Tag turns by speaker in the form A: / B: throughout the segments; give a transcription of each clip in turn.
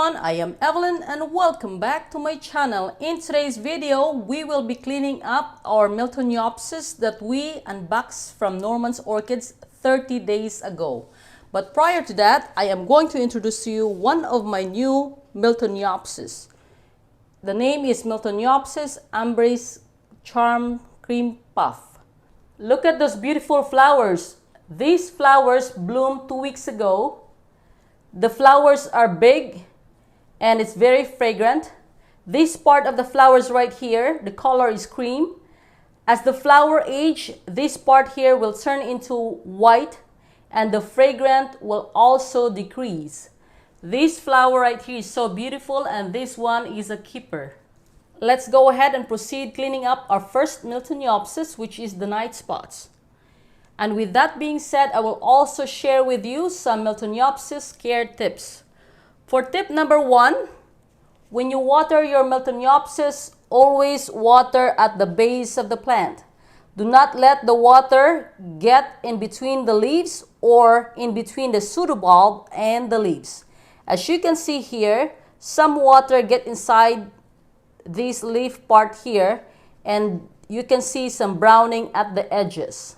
A: everyone, I am Evelyn and welcome back to my channel. In today's video, we will be cleaning up our Miltoniopsis that we unboxed from Norman's Orchids 30 days ago. But prior to that, I am going to introduce to you one of my new Miltoniopsis. The name is Miltoniopsis Ambris Charm Cream Puff. Look at those beautiful flowers. These flowers bloomed 2 weeks ago. The flowers are big and it's very fragrant. This part of the flowers right here, the color is cream. As the flower age, this part here will turn into white and the fragrance will also decrease. This flower right here is so beautiful and this one is a keeper. Let's go ahead and proceed cleaning up our first Miltoniopsis, which is the night spots. And with that being said, I will also share with you some Miltoniopsis care tips. For tip number 1, when you water your Miltoniopsis, always water at the base of the plant. Do not let the water get in between the leaves or in between the pseudobulb and the leaves. As you can see here, some water get inside this leaf part here and you can see some browning at the edges.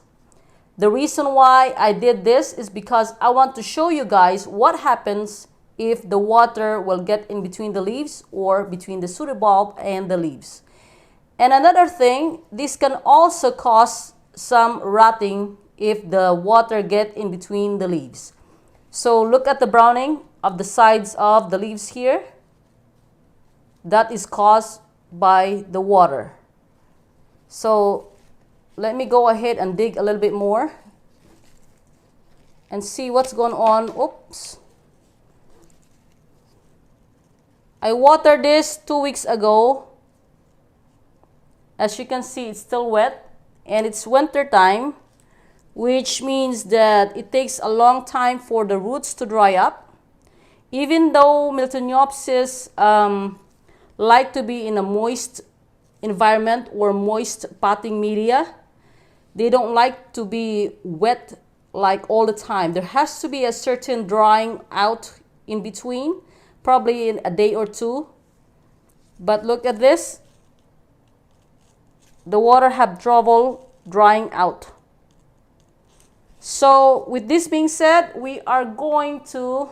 A: The reason why I did this is because I want to show you guys what happens if the water will get in between the leaves or between the pseudobulb and the leaves. And another thing, this can also cause some rotting if the water get in between the leaves. So look at the browning of the sides of the leaves here. That is caused by the water. So let me go ahead and dig a little bit more and see what's going on. Oops. I watered this 2 weeks ago. As you can see, it's still wet and it's winter time, which means that it takes a long time for the roots to dry up. Even though Miltoniopsis like to be in a moist environment or moist potting media, they don't like to be wet like all the time. There has to be a certain drying out in between, probably in a day or two. But look at this. The water have trouble drying out. So with this being said, we are going to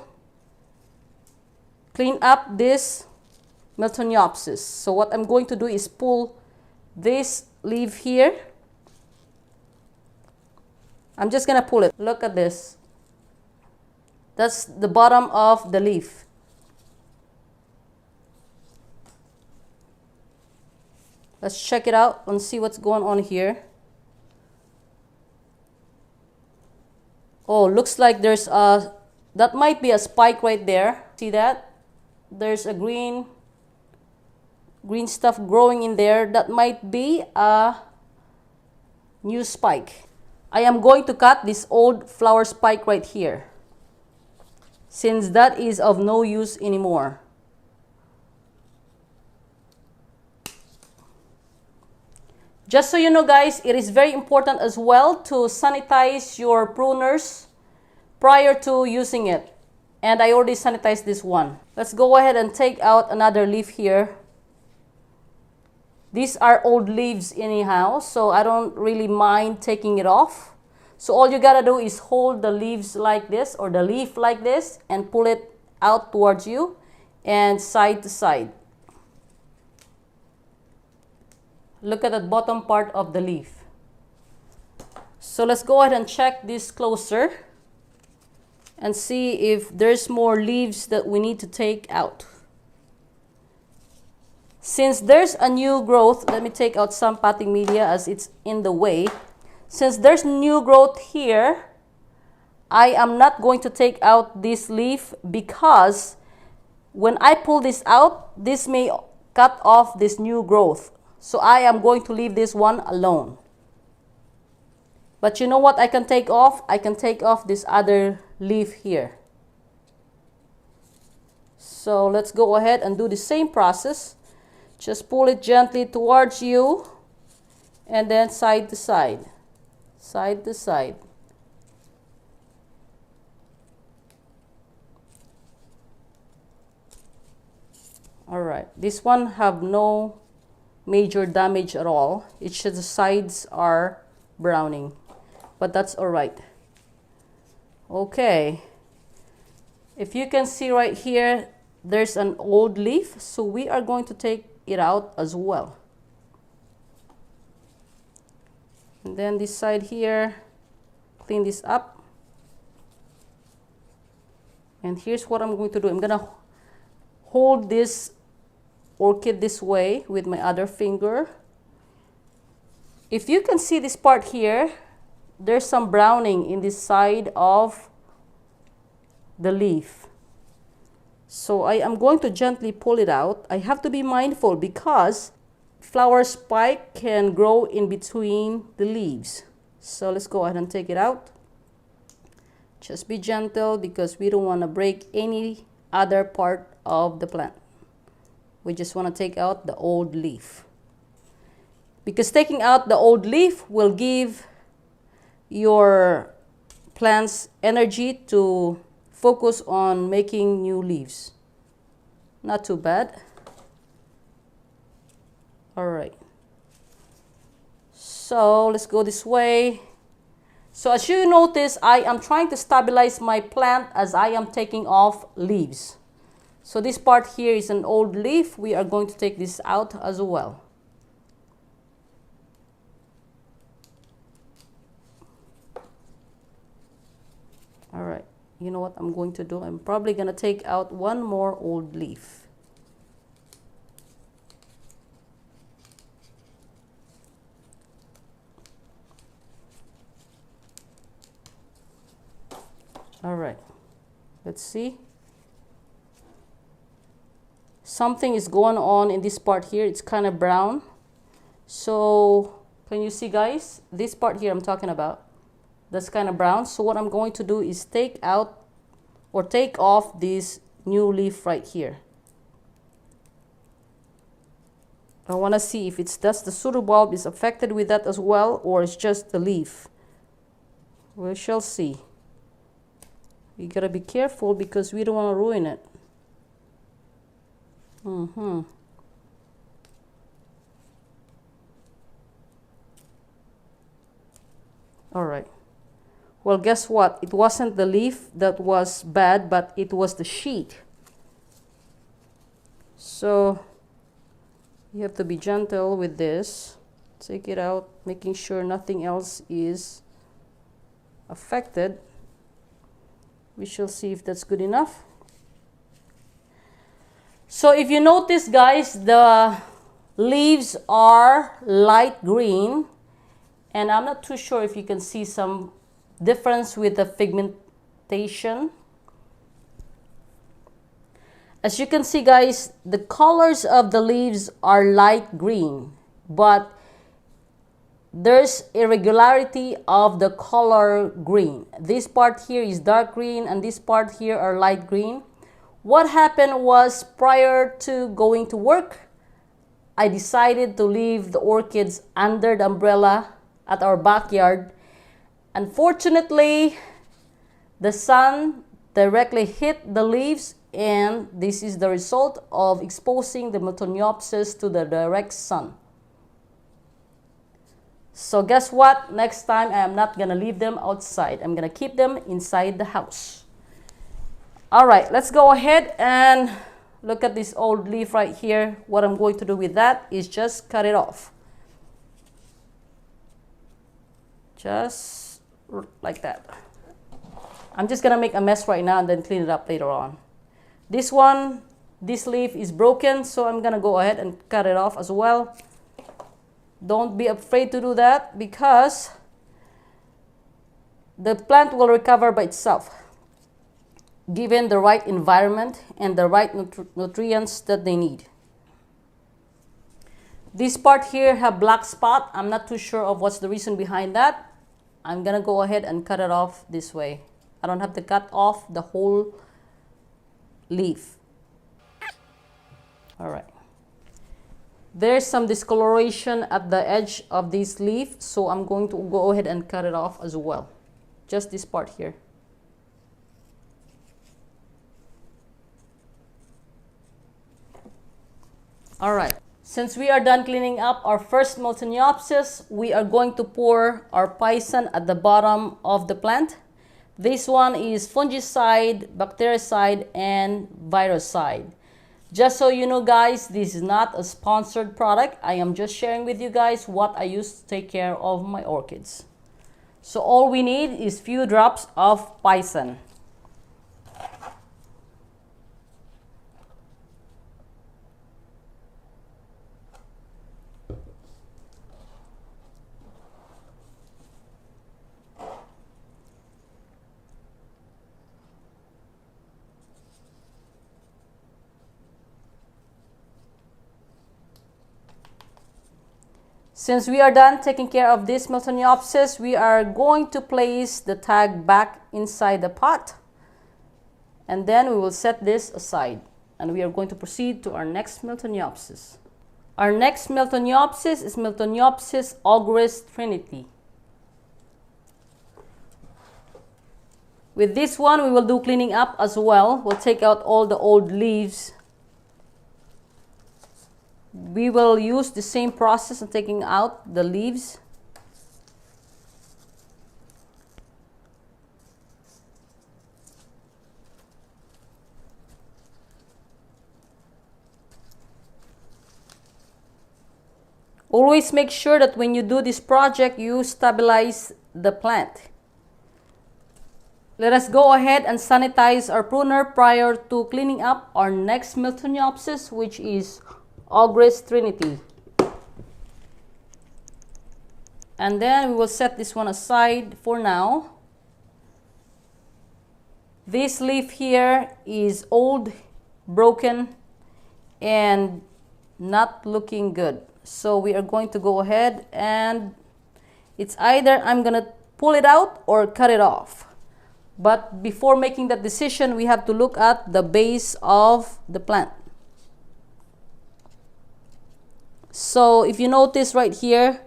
A: clean up this Miltoniopsis. So what I'm going to do is pull this leaf here. I'm just gonna pull it. Look at this. That's the bottom of the leaf. Let's check it out and see what's going on here. Oh, looks like there's a, that might be a spike right there. See that? There's a green stuff growing in there. That might be a new spike. I am going to cut this old flower spike right here, since that is of no use anymore. Just so you know guys, it is very important as well to sanitize your pruners prior to using it. And I already sanitized this one. Let's go ahead and take out another leaf here. These are old leaves anyhow, so I don't really mind taking it off. So all you gotta do is hold the leaves like this or the leaf like this and pull it out towards you and side to side. Look at the bottom part of the leaf. So let's go ahead and check this closer and see if there's more leaves that we need to take out. Since there's a new growth, let me take out some potting media as it's in the way. Since there's new growth here, I am not going to take out this leaf because when I pull this out, this may cut off this new growth. So I am going to leave this one alone. But you know what I can take off? I can take off this other leaf here. So let's go ahead and do the same process. Just pull it gently towards you and then side to side, side to side. All right, this one have no major damage at all. It's just the sides are browning, but that's all right. Okay, if you can see right here, there's an old leaf, so we are going to take it out as well. And then this side here, clean this up. And here's what I'm going to do. I'm gonna hold this orchid this way with my other finger. If you can see this part here, there's some browning in this side of the leaf. So I am going to gently pull it out. I have to be mindful because flower spike can grow in between the leaves. So let's go ahead and take it out. Just be gentle because we don't want to break any other part of the plant. We just want to take out the old leaf. Because taking out the old leaf will give your plants energy to focus on making new leaves. Not too bad. All right. So let's go this way. So as you notice, I am trying to stabilize my plant as I am taking off leaves. So this part here is an old leaf. We are going to take this out as well. All right. You know what I'm going to do? I'm probably going to take out one more old leaf. All right. Let's see. Something is going on in this part here. It's kind of brown. So can you see, guys? This part here I'm talking about. That's kind of brown. So what I'm going to do is take out or take off this new leaf right here. I want to see if it's that's the pseudobulb is affected with that as well, or it's just the leaf. We shall see. You gotta be careful because we don't want to ruin it. All right. Well, guess what? It wasn't the leaf that was bad, but it was the sheet. So you have to be gentle with this. Take it out, making sure nothing else is affected. We shall see if that's good enough. So if you notice, guys, the leaves are light green, and I'm not too sure if you can see some difference with the pigmentation. As you can see, guys, the colors of the leaves are light green, but there's irregularity of the color green. This part here is dark green and this part here are light green. What happened was, prior to going to work, I decided to leave the orchids under the umbrella at our backyard. Unfortunately, the sun directly hit the leaves, and this is the result of exposing the Miltoniopsis to the direct sun. So guess what? Next time I am not going to leave them outside. I'm going to keep them inside the house. All right, let's go ahead and look at this old leaf right here. What I'm going to do with that is just cut it off. Just like that. I'm just going to make a mess right now and then clean it up later on. This one, this leaf is broken, so I'm going to go ahead and cut it off as well. Don't be afraid to do that because the plant will recover by itself, given the right environment and the right nutrients that they need. This part here have black spot. I'm not too sure of what's the reason behind that. I'm gonna go ahead and cut it off this way. I don't have to cut off the whole leaf. All right. There's some discoloration at the edge of this leaf, so I'm going to go ahead and cut it off as well. Just this part here. Alright, since we are done cleaning up our first Miltoniopsis, we are going to pour our poison at the bottom of the plant. This one is fungicide, bactericide, and virucide. Just so you know guys, this is not a sponsored product. I am just sharing with you guys what I use to take care of my orchids. So all we need is few drops of poison. Since we are done taking care of this Miltoniopsis, we are going to place the tag back inside the pot. And then we will set this aside. And we are going to proceed to our next Miltoniopsis. Our next Miltoniopsis is Miltoniopsis augris trinity. With this one, we will do cleaning up as well. We'll take out all the old leaves. We will use the same process of taking out the leaves. Always make sure that when you do this project, you stabilize the plant. Let us go ahead and sanitize our pruner prior to cleaning up our next Miltoniopsis, which is augris trinity. And then we will set this one aside for now. This leaf here is old, broken, and not looking good. So we are going to go ahead and it's either I'm gonna pull it out or cut it off. But before making that decision, we have to look at the base of the plant. So if you notice right here,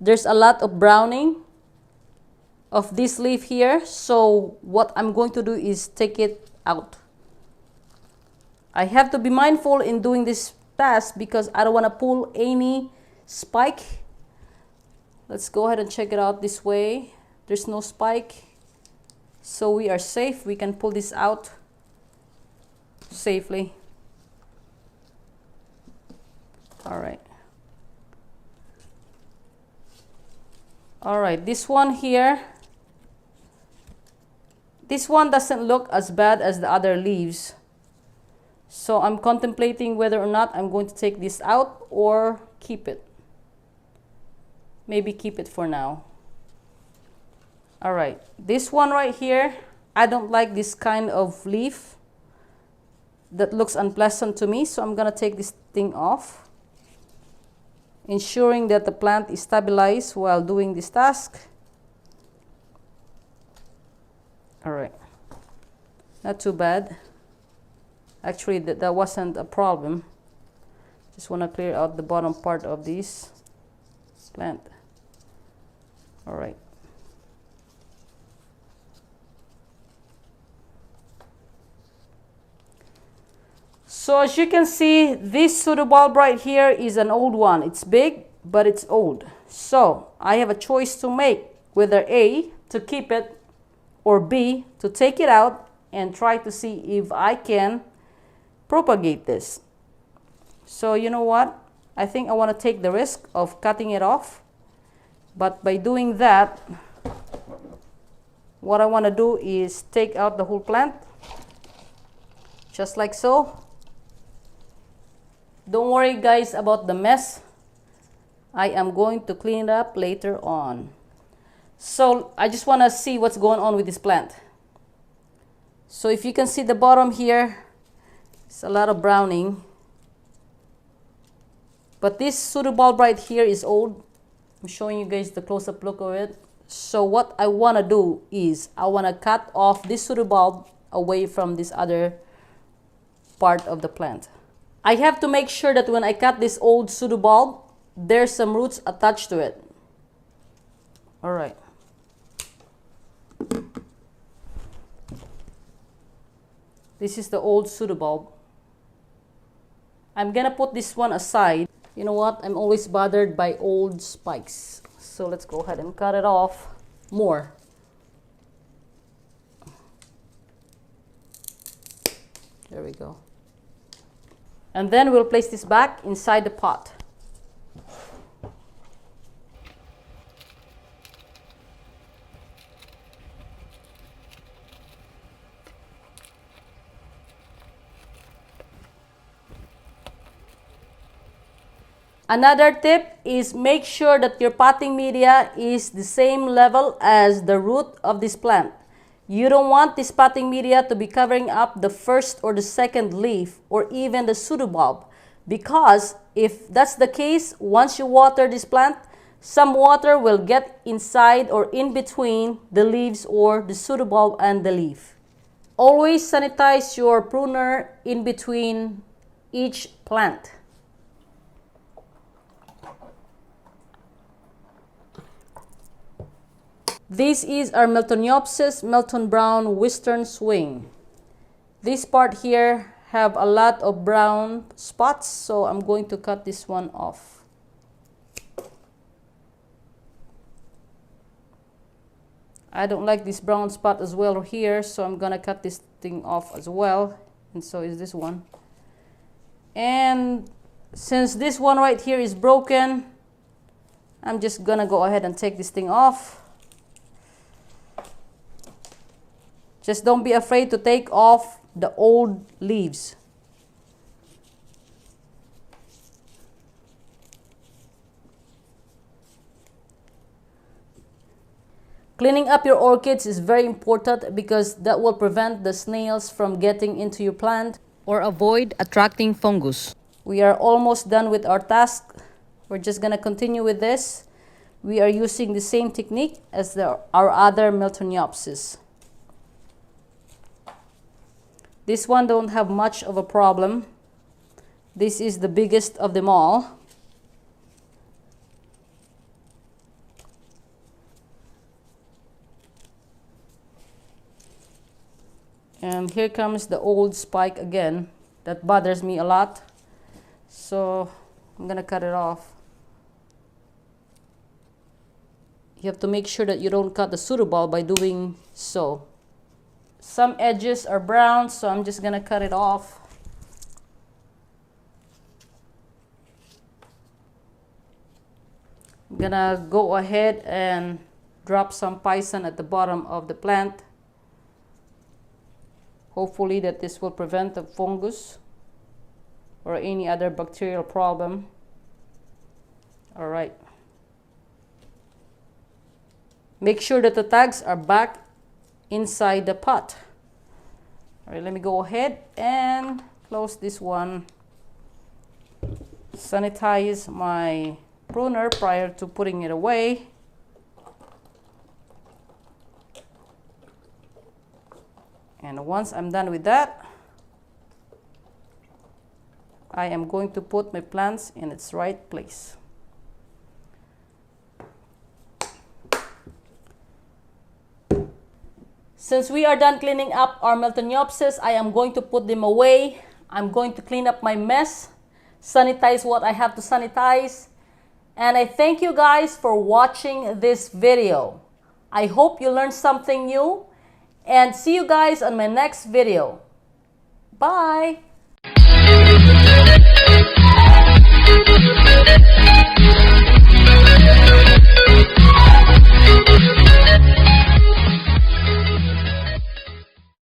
A: there's a lot of browning of this leaf here. So what I'm going to do is take it out. I have to be mindful in doing this task because I don't want to pull any spike. Let's go ahead and check it out this way. There's no spike. So we are safe. We can pull this out safely. All right. All right, this one here, this one doesn't look as bad as the other leaves. So I'm contemplating whether or not I'm going to take this out or keep it. Maybe keep it for now. All right, this one right here, I don't like this kind of leaf. That looks unpleasant to me, so I'm gonna take this thing off, ensuring that the plant is stabilized while doing this task. All right, not too bad. Actually, that wasn't a problem. Just want to clear out the bottom part of this plant. All right. So as you can see, this pseudobulb right here is an old one. It's big, but it's old. So I have a choice to make, whether A, to keep it, or B, to take it out and try to see if I can propagate this. So you know what? I think I want to take the risk of cutting it off. But by doing that, what I want to do is take out the whole plant, just like so. Don't worry guys about the mess. I am going to clean it up later on. So I just want to see what's going on with this plant. So if you can see the bottom here, it's a lot of browning. But this pseudobulb right here is old. I'm showing you guys the close-up look of it. So what I want to do is I want to cut off this pseudobulb away from this other part of the plant. I have to make sure that when I cut this old pseudobulb, there's some roots attached to it. All right. This is the old pseudobulb. I'm gonna put this one aside. You know what? I'm always bothered by old spikes. So let's go ahead and cut it off more. There we go. And then we'll place this back inside the pot. Another tip is make sure that your potting media is the same level as the root of this plant. You don't want this potting media to be covering up the first or the second leaf or even the pseudobulb, because if that's the case, once you water this plant, some water will get inside or in between the leaves or the pseudobulb and the leaf. Always sanitize your pruner in between each plant. This is our Miltoniopsis Milton Brown Western Swing. This part here have a lot of brown spots, so I'm going to cut this one off. I don't like this brown spot as well here, so I'm gonna cut this thing off as well, and so is this one. And since this one right here is broken, I'm just gonna go ahead and take this thing off. Just don't be afraid to take off the old leaves. Cleaning up your orchids is very important because that will prevent the snails from getting into your plant or avoid attracting fungus. We are almost done with our task. We're just going to continue with this. We are using the same technique as our other Miltoniopsis. This one don't have much of a problem. This is the biggest of them all. And here comes the old spike again. That bothers me a lot. So I'm gonna cut it off. You have to make sure that you don't cut the pseudobulb by doing so. Some edges are brown, so I'm just gonna cut it off. I'm gonna go ahead and drop some pison at the bottom of the plant. Hopefully that this will prevent the fungus or any other bacterial problem. All right. Make sure that the tags are back inside the pot. All right, let me go ahead and close this one. Sanitize my pruner prior to putting it away. And once I'm done with that, I am going to put my plants in its right place. Since we are done cleaning up our Miltoniopsis, I am going to put them away. I'm going to clean up my mess, sanitize what I have to sanitize. And I thank you guys for watching this video. I hope you learned something new. And see you guys on my next video. Bye!